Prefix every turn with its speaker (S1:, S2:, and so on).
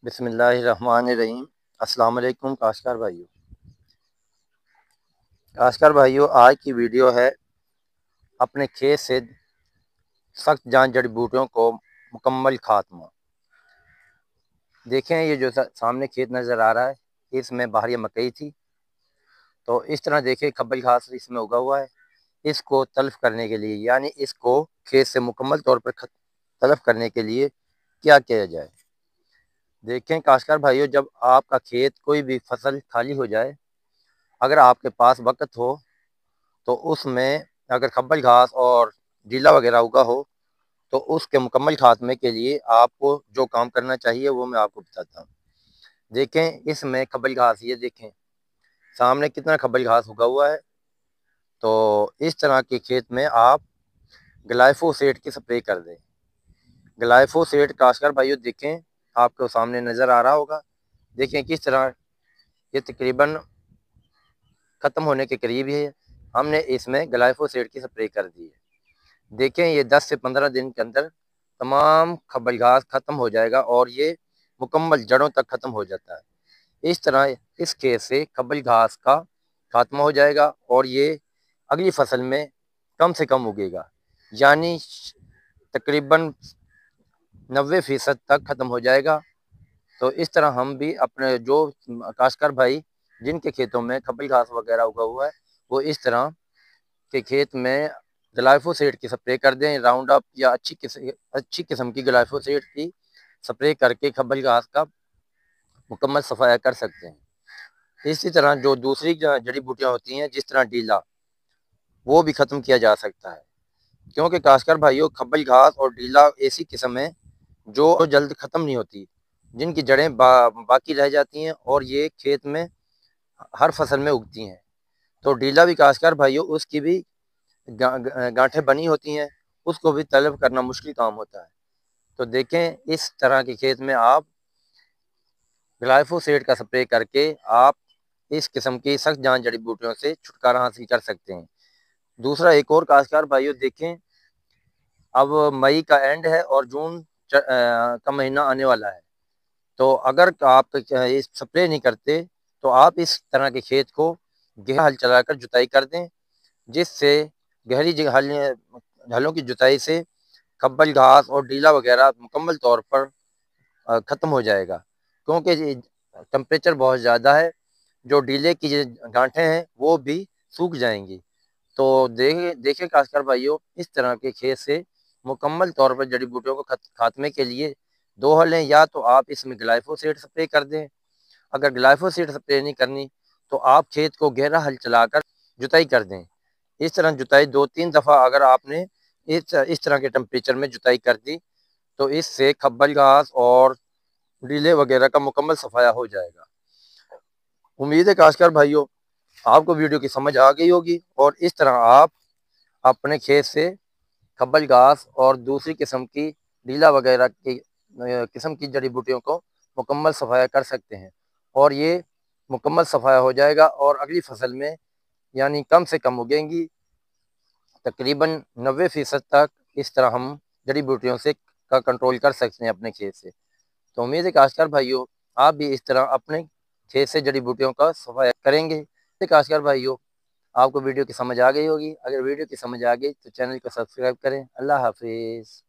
S1: बिस्मिल्लाहिर्रहमानिर्रहीम। अस्सलाम वालेकुम काश्तकार भाइयों, आज की वीडियो है अपने खेत से सख्त जान जड़ी बूटियों को मुकम्मल खात्मा। देखें, ये जो सामने खेत नज़र आ रहा है, इसमें बाहरी मकई थी। तो इस तरह देखिए खब्बल घास इसमें उगा हुआ है। इसको तल्फ करने के लिए, यानी इसको खेत से मुकम्मल तौर पर तल्फ करने के लिए क्या किया जाए। देखें काश्तकार भाइयों, जब आपका खेत कोई भी फसल खाली हो जाए, अगर आपके पास वक़्त हो तो उसमें अगर खब्बल घास और डीला वगैरह उगा हो तो उसके मुकम्मल खात्मे के लिए आपको जो काम करना चाहिए वो मैं आपको बताता हूँ। देखें, इसमें खब्बल घास, ये देखें सामने कितना खब्बल घास उगा हुआ है। तो इस तरह के खेत में आप ग्लाइफोसेट की स्प्रे कर दें। ग्लाइफोसेट काश्तकार भाइयों, देखें आपको सामने नज़र आ रहा होगा। देखें किस तरह ये तकरीबन ख़त्म होने के करीब है। हमने इसमें ग्लाइफोसेट की स्प्रे कर दी है। देखें, ये 10 से 15 दिन के अंदर तमाम खब्बल घास ख़त्म हो जाएगा और ये मुकम्मल जड़ों तक ख़त्म हो जाता है। इस तरह इस खेत से खब्बल घास का खात्मा हो जाएगा और ये अगली फसल में कम से कम उगेगा, यानी तकरीबन 90% तक ख़त्म हो जाएगा। तो इस तरह हम भी अपने जो काश्तकार भाई जिनके खेतों में खब्बल घास वगैरह उगा हुआ है, वो इस तरह के खेत में ग्लाइफोसेट की स्प्रे कर दें। राउंड अप या अच्छी किस्म की ग्लाइफोसेट की स्प्रे करके खब्बल घास का मुकम्मल सफाया कर सकते हैं। इसी तरह जो दूसरी जड़ी बूटियां होती हैं, जिस तरह डीला, वो भी ख़त्म किया जा सकता है। क्योंकि काश्तकार भाइयों, खब्बल घास और डीला ऐसी किस्म है जो जल्द ख़त्म नहीं होती, जिनकी जड़ें बाकी रह जाती हैं और ये खेत में हर फसल में उगती हैं। तो डीला भी काश्तकार भाइयों, उसकी भी गांठें बनी होती हैं, उसको भी तलब करना मुश्किल काम होता है। तो देखें, इस तरह के खेत में आप ग्लाइफोसेट का स्प्रे करके आप इस किस्म की सख्त जान जड़ी बूटियों से छुटकारा हासिल कर सकते हैं। दूसरा एक और काश्तकार भाइयों, देखें अब मई का एंड है और जून का महीना आने वाला है। तो अगर आप इस स्प्रे नहीं करते तो आप इस तरह के खेत को गहरा हल चलाकर जुताई कर दें, जिससे गहरी हलों की जुताई से खब्बल घास और डीला वगैरह मुकम्मल तौर पर ख़त्म हो जाएगा। क्योंकि टेम्परेचर बहुत ज़्यादा है, जो डीले की जो गांठें हैं वो भी सूख जाएंगी। तो देखें काश्तकार भाइयों, इस तरह के खेत से मुकम्मल तौर पर जड़ी बूटियों को खात्मे के लिए दो हल हैं। या तो आप इसमें ग्लाइफोसेट स्प्रे कर दें, अगर ग्लाइफोसेट स्प्रे नहीं करनी तो आप खेत को गहरा हल चलाकर जुताई कर दें। इस तरह जुताई 2-3 दफ़ा अगर आपने इस तरह के टेम्परेचर में जुताई कर दी तो इससे खब्बल घास और डीले वगैरह का मुकम्मल सफाया हो जाएगा। उम्मीद है काश्तकार भाइयों, आपको वीडियो की समझ आ गई होगी और इस तरह आप अपने खेत से खब्बल घास और दूसरी किस्म की डीला वगैरह की किस्म की जड़ी बूटियों को मुकम्मल सफाया कर सकते हैं और ये मुकम्मल सफाया हो जाएगा और अगली फसल में यानी कम से कम उगेंगी। तकरीबन 90% तक इस तरह हम जड़ी बूटियों से का कंट्रोल कर सकते हैं अपने खेत से। तो उम्मीद है काश्तकार भाइयों, आप भी इस तरह अपने खेत से जड़ी बूटियों का सफाया करेंगे। तो काश्तकार भाइयों, आपको वीडियो की समझ आ गई होगी। अगर वीडियो की समझ आ गई तो चैनल को सब्सक्राइब करें। अल्लाह हाफिज़।